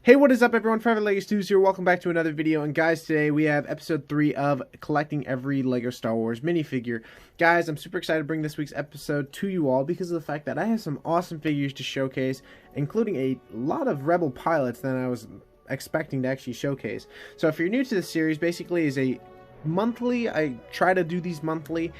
Hey, what is up everyone, Forever LEGO Studios here, welcome back to another video, and guys, today we have episode 3 of collecting every LEGO Star Wars minifigure. Guys, I'm super excited to bring this week's episode to you all because of the fact that I have some awesome figures to showcase, including a lot of Rebel pilots that I was expecting to actually showcase. So if you're new to this series, basically is a monthly, I try to do these monthly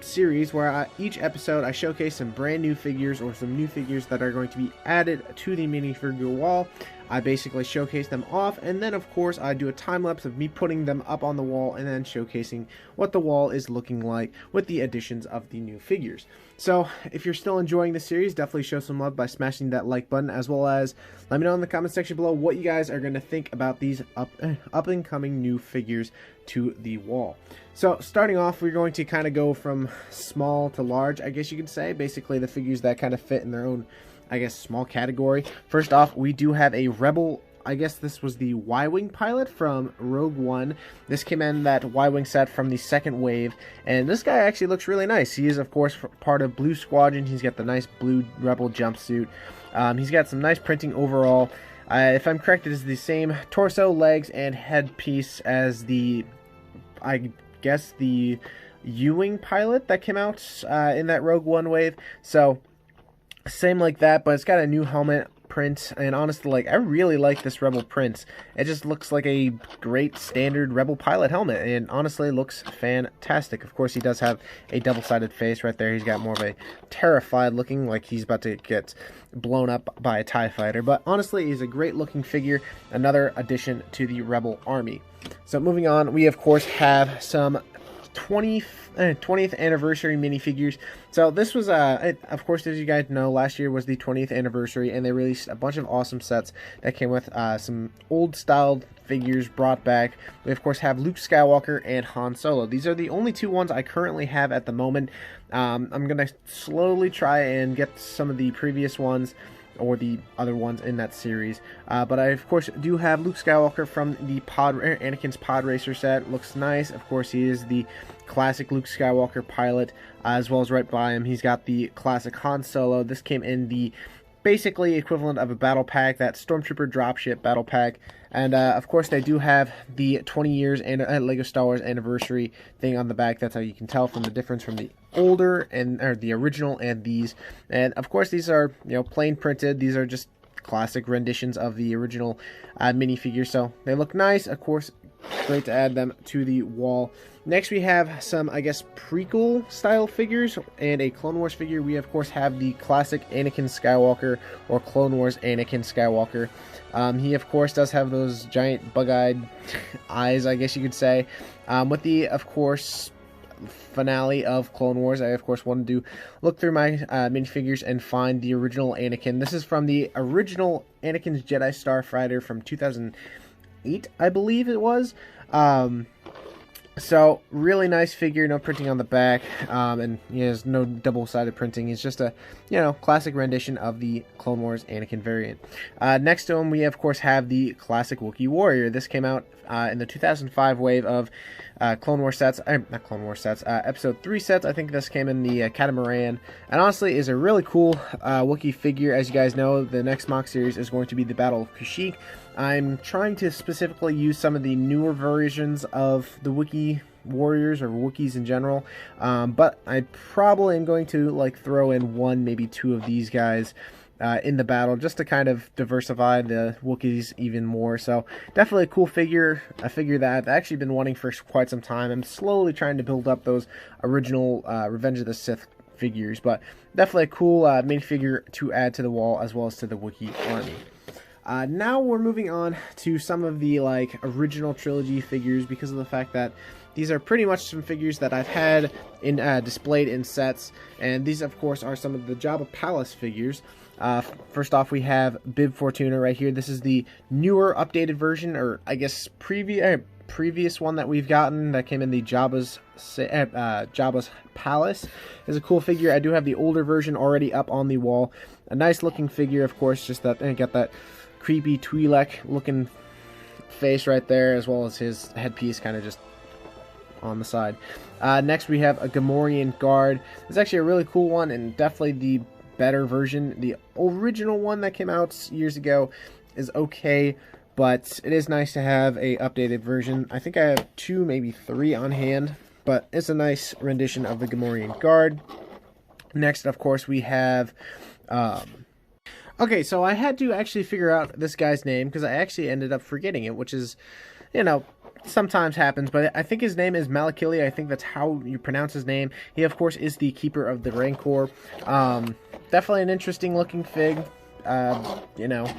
series where each episode I showcase some brand new figures or some new figures that are going to be added to the Minifigure Wall. I basically showcase them off, and then of course I do a time lapse of me putting them up on the wall and then showcasing what the wall is looking like with the additions of the new figures. So if you're still enjoying this series, definitely show some love by smashing that like button, as well as let me know in the comment section below what you guys are going to think about these up and coming new figures to the wall. So starting off, we're going to kind of go from small to large, I guess you could say. Basically the figures that kind of fit in their own, I guess, small category. First off, we do have a Rebel, I guess this was the Ywing pilot from Rogue One. This came in that Ywing set from the second wave, and this guy actually looks really nice. He is, of course, part of Blue Squadron. He's got the nice blue Rebel jumpsuit. He's got some nice printing overall. If I'm correct, it is the same torso, legs, and headpiece as the, I guess, the Ewing pilot that came out in that Rogue One wave. So same like that, but it's got a new helmet print, and honestly, like, I really like this Rebel print. It just looks like a great standard Rebel pilot helmet, and honestly looks fantastic. Of course, he does have a double-sided face right there. He's got more of a terrified looking, like he's about to get blown up by a TIE fighter, but honestly, he's a great looking figure, another addition to the Rebel army. So moving on, we of course have some 20th anniversary minifigures. So this was, of course, as you guys know, last year was the 20th anniversary, and they released a bunch of awesome sets that came with some old styled figures brought back. We of course have Luke Skywalker and Han Solo. These are the only two ones I currently have at the moment. I'm gonna slowly try and get some of the previous ones or the other ones in that series, but I of course do have Luke Skywalker from the Anakin's Pod Racer set. Looks nice. Of course, he is the classic Luke Skywalker pilot, as well as right by him he's got the classic Han Solo. This came in the basically equivalent of a battle pack, that Stormtrooper dropship battle pack. And of course they do have the 20 years and LEGO Star Wars anniversary thing on the back. That's how you can tell from the difference from the older or the original and these. And of course these are, you know, plain printed. These are just classic renditions of the original minifigure, so they look nice. Of course, great to add them to the wall. Next we have some, I guess, prequel style figures and a Clone Wars figure. We of course have the classic Anakin Skywalker, or Clone Wars Anakin Skywalker. He of course does have those giant bug-eyed eyes, I guess you could say. With the, of course, finale of Clone Wars, I of course wanted to look through my minifigures and find the original Anakin. This is from the original Anakin's Jedi Starfighter from 2008, I believe it was. So really nice figure, no printing on the back, and he has no double-sided printing. It's just a, you know, classic rendition of the Clone Wars Anakin variant. Next to him, we of course have the classic Wookiee Warrior. This came out in the 2005 wave of Clone Wars sets, not Clone Wars sets, Episode 3 sets. I think this came in the Catamaran, and honestly is a really cool Wookiee figure. As you guys know, the next mock series is going to be the Battle of Kashyyyk. I'm trying to specifically use some of the newer versions of the Wookiee Warriors, or Wookiees in general, but I probably am going to like throw in one, maybe two of these guys in the battle, just to kind of diversify the Wookiees even more. So definitely a cool figure, a figure that I've actually been wanting for quite some time. I'm slowly trying to build up those original Revenge of the Sith figures, but definitely a cool minifigure to add to the wall, as well as to the Wookiee army. Now we're moving on to some of the like original trilogy figures, because of the fact that these are pretty much some figures that I've had in displayed in sets, and these of course are some of the Jabba Palace figures. First off, we have Bib Fortuna right here. This is the newer updated version, or I guess previous one that we've gotten that came in the Jabba's Palace. Is a cool figure. I do have the older version already up on the wall. A nice looking figure, of course, just that, and got that creepy Twi'lek looking face right there, as well as his headpiece kind of just on the side. Next we have a Gamorrean guard. It's actually a really cool one, and definitely the better version. The original one that came out years ago is okay, but it is nice to have a updated version. I think I have 2, maybe 3 on hand, but it's a nice rendition of the Gamorrean Guard. Next, of course, we have... okay, so I had to actually figure out this guy's name, because I actually ended up forgetting it, which is, you know, sometimes happens, but I think his name is Malakili. I think that's how you pronounce his name. He, of course, is the keeper of the Rancor. Definitely an interesting looking fig. You know,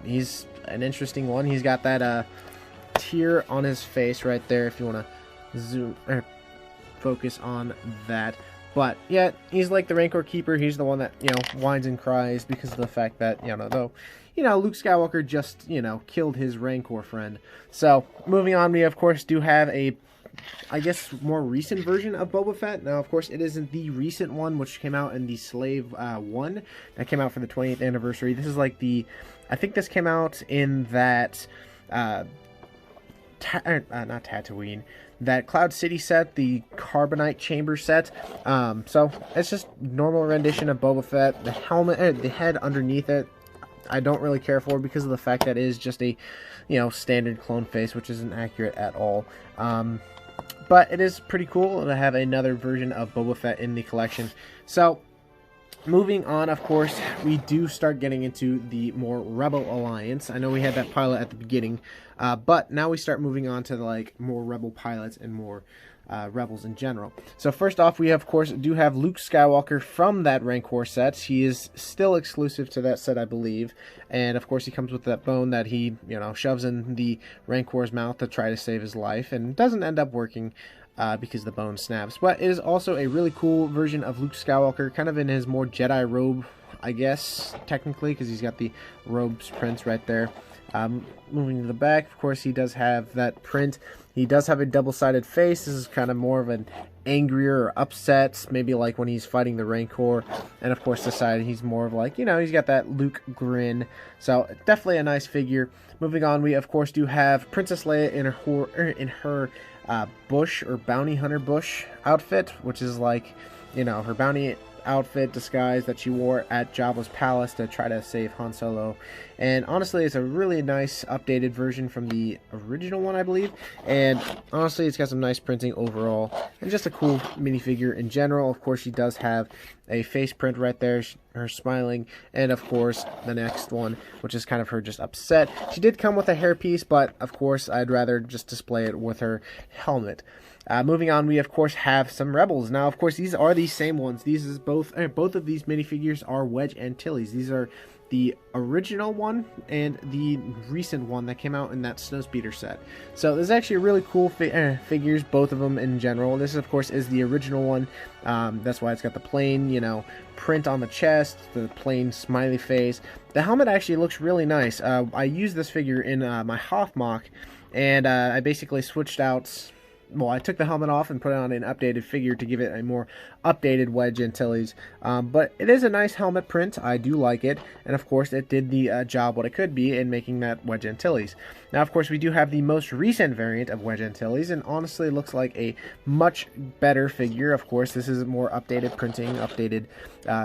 he's an interesting one. He's got that tear on his face right there, if you want to zoom or focus on that. But yeah, he's like the Rancor keeper. He's the one that, you know, whines and cries because of the fact that, you know, though, you know, Luke Skywalker just, you know, killed his Rancor friend. So, moving on, we of course do have a, I guess, more recent version of Boba Fett. Now, of course, it isn't the recent one, which came out in the Slave 1. That came out for the 20th anniversary. This is like the, I think this came out in that, not Tatooine, that Cloud City set, the Carbonite Chamber set. So, it's just normal rendition of Boba Fett. The helmet, the head underneath it, I don't really care for because of the fact that it is just a, you know, standard clone face, which isn't accurate at all. But it is pretty cool to have another version of Boba Fett in the collection. So, moving on, of course, we do start getting into the more Rebel Alliance. I know we had that pilot at the beginning, but now we start moving on to like more Rebel pilots and more Rebels in general. So first off, we of course do have Luke Skywalker from that Rancor set. He is still exclusive to that set, I believe, and of course he comes with that bone that he, you know, shoves in the Rancor's mouth to try to save his life, and doesn't end up working because the bone snaps. But it is also a really cool version of Luke Skywalker, kind of in his more Jedi robe, I guess, technically, because he's got the robe's prints right there. Moving to the back, of course, he does have that print. He does have a double-sided face. This is kind of more of an angrier or upset, maybe like when he's fighting the Rancor. And of course, this side, he's more of like, you know, he's got that Luke grin. So, definitely a nice figure. Moving on, we of course do have Princess Leia in her bush or bounty hunter bush outfit, which is like, you know, her bounty outfit disguise that she wore at Jabba's palace to try to save Han Solo. And honestly, it's a really nice updated version from the original one, I believe. And honestly, it's got some nice printing overall, and just a cool minifigure in general. Of course, she does have a face print right there, her smiling, and of course the next one, which is kind of her just upset. She did come with a hairpiece, but of course I'd rather just display it with her helmet. Moving on, we of course have some Rebels. Now, of course, these are the same ones. These is both of these minifigures are Wedge Antilles. These are the original one and the recent one that came out in that Snowspeeder set. So there's actually really cool figures, both of them in general. This, of course, is the original one. That's why it's got the plain, you know, print on the chest, the plain smiley face. The helmet actually looks really nice. I used this figure in my Hoth mock, and I basically switched out. Well, I took the helmet off and put it on an updated figure to give it a more updated Wedge Antilles. But it is a nice helmet print. I do like it. And, of course, it did the job what it could be in making that Wedge Antilles. Now, of course, we do have the most recent variant of Wedge Antilles. And, honestly, it looks like a much better figure. Of course, this is more updated printing, updated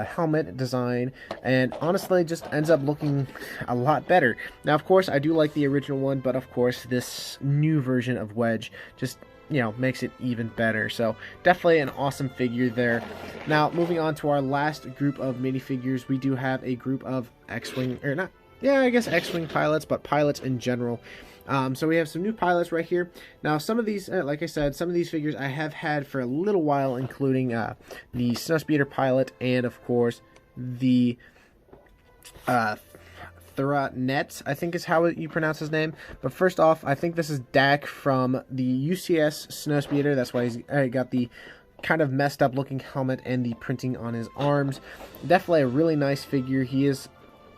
helmet design. And, honestly, it just ends up looking a lot better. Now, of course, I do like the original one. But, of course, this new version of Wedge just, you know, makes it even better. So definitely an awesome figure there. Now, moving on to our last group of minifigures, we do have a group of X-Wing, or not, yeah, I guess X-Wing pilots, but pilots in general. So we have some new pilots right here. Now, some of these, like I said, some of these figures I have had for a little while, including the Snowspeeder pilot and, of course, the Thranet, I think is how you pronounce his name. But first off, I think this is Dak from the UCS Snowspeeder. That's why he's got the kind of messed up looking helmet and the printing on his arms. Definitely a really nice figure. He is,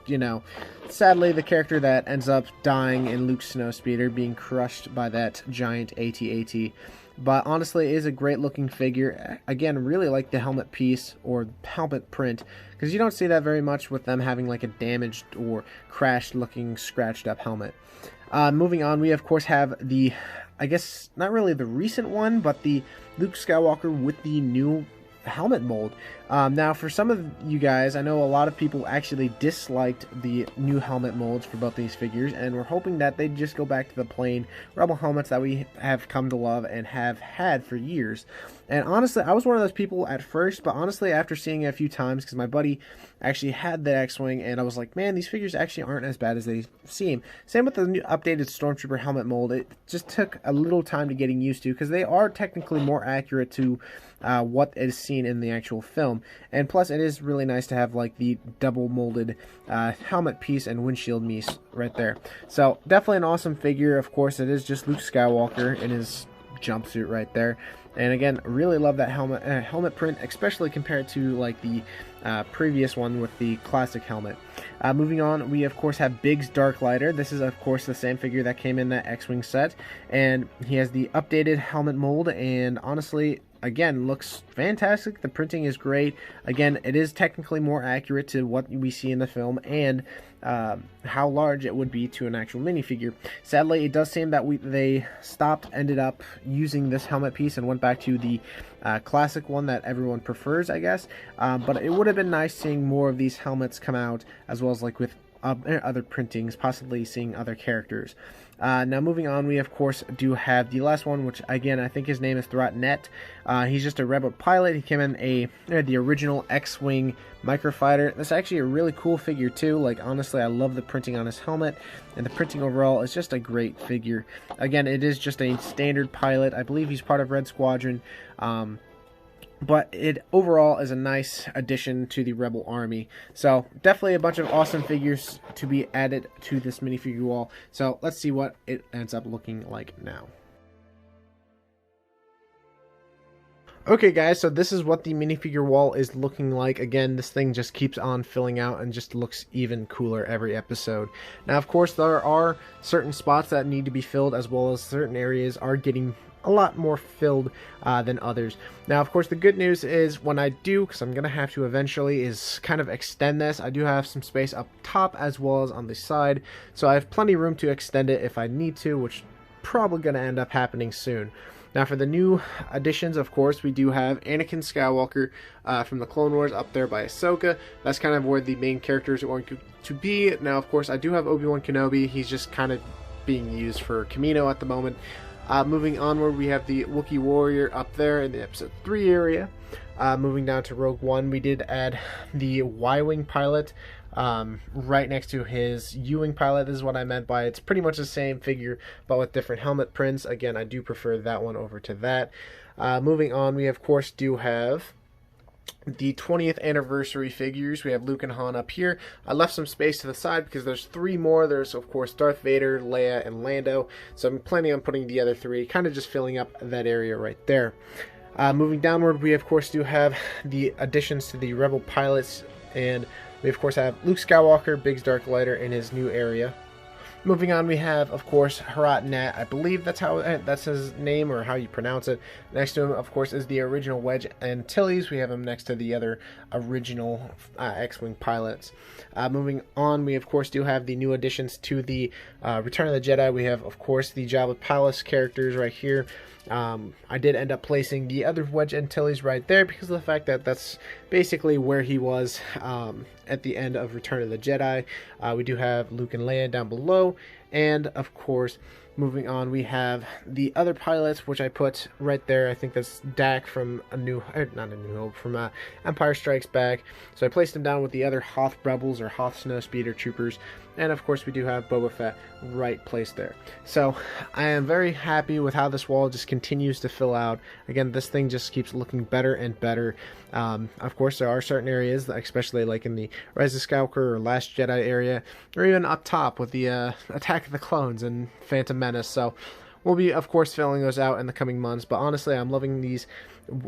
you know, sadly the character that ends up dying in Luke's Snowspeeder, being crushed by that giant AT-AT. But honestly, it is a great looking figure. Again, really like the helmet piece or helmet print, because you don't see that very much with them having like a damaged or crashed looking scratched up helmet. Moving on, we of course have the, I guess not really the recent one, but the Luke Skywalker with the new helmet mold. Now, for some of you guys, I know a lot of people actually disliked the new helmet molds for both these figures, and we're hoping that they just go back to the plain Rebel helmets that we have come to love and have had for years. And honestly, I was one of those people at first, but honestly, after seeing it a few times, because my buddy actually had the X-Wing, and I was like, man, these figures actually aren't as bad as they seem. Same with the new updated Stormtrooper helmet mold. It just took a little time to getting used to, because they are technically more accurate to what is seen in the actual film. And plus, it is really nice to have like the double molded helmet piece and windshield piece right there. So definitely an awesome figure. Of course, it is just Luke Skywalker in his jumpsuit right there. And again, really love that helmet print, especially compared to like the previous one with the classic helmet. Moving on, we of course have Biggs Darklighter. This is of course the same figure that came in that X-Wing set, and he has the updated helmet mold, and honestly, again, looks fantastic. The printing is great. Again, it is technically more accurate to what we see in the film and how large it would be to an actual minifigure. Sadly, it does seem that they ended up using this helmet piece and went back to the classic one that everyone prefers, I guess. But it would have been nice seeing more of these helmets come out, as well as like with other printings, possibly seeing other characters. Now moving on, we of course do have the last one, which again I think his name is Net. He's just a Rebel pilot. He came in the original X-Wing microfighter. That's actually a really cool figure too. Like honestly, I love the printing on his helmet, and the printing overall is just a great figure. Again, it is just a standard pilot. I believe he's part of Red Squadron. But it overall is a nice addition to the Rebel Army. So definitely a bunch of awesome figures to be added to this minifigure wall. So let's see what it ends up looking like now. Okay guys, so this is what the minifigure wall is looking like. Again, this thing just keeps on filling out and just looks even cooler every episode. Now of course there are certain spots that need to be filled, as well as certain areas are getting a lot more filled than others. Now of course the good news is when I do, because I'm gonna have to eventually, is kind of extend this, I do have some space up top as well as on the side, so I have plenty of room to extend it if I need to, which probably gonna end up happening soon. Now for the new additions, of course, we do have Anakin Skywalker from the Clone Wars up there by Ahsoka. That's kind of where the main characters are going to be. Now of course I do have Obi-Wan Kenobi. He's just kind of being used for Camino at the moment. Moving onward, we have the Wookiee Warrior up there in the episode 3 area. Moving down to Rogue One, we did add the Ywing pilot right next to his Ewing pilot. This is what I meant by it's pretty much the same figure, but with different helmet prints. Again, I do prefer that one over to that. Moving on, we of course do have the 20th anniversary figures. We have Luke and Han up here. I left some space to the side because there's 3 more. There's of course Darth Vader, Leia, and Lando. So I'm planning on putting the other 3, kind of just filling up that area right there. Moving downward, we of course do have the additions to the Rebel pilots, and we of course have Luke Skywalker, Biggs Darklighter, in his new area. Moving on, we have, of course, Net. I believe that's his name, or how you pronounce it. Next to him, of course, is the original Wedge Antilles. We have him next to the other original X-Wing pilots. Moving on, we, of course, do have the new additions to the Return of the Jedi. We have, of course, the Jabba Palace characters right here. I did end up placing the other Wedge Antilles right there because of the fact that that's basically where he was at the end of Return of the Jedi. We do have Luke and Leia down below, and of course, moving on, we have the other pilots, which I put right there. I think that's Dak from from Empire Strikes Back. So I placed him down with the other Hoth Rebels or Hoth Snowspeeder Troopers. And of course we do have Boba Fett right placed there. So I am very happy with how this wall just continues to fill out. Again, this thing just keeps looking better and better. Of course there are certain areas, especially like in the Rise of Skywalker or Last Jedi area, or even up top with the Attack of the Clones and Phantom Menace. So we'll be, of course, filling those out in the coming months. But honestly, I'm loving these,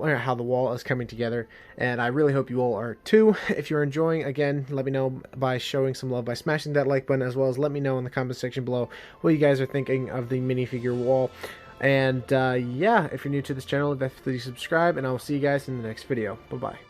how the wall is coming together, and I really hope you all are too. If you're enjoying, again, let me know by showing some love by smashing that like button, as well as let me know in the comment section below what you guys are thinking of the minifigure wall. And yeah, if you're new to this channel, definitely subscribe, and I will see you guys in the next video. Bye bye.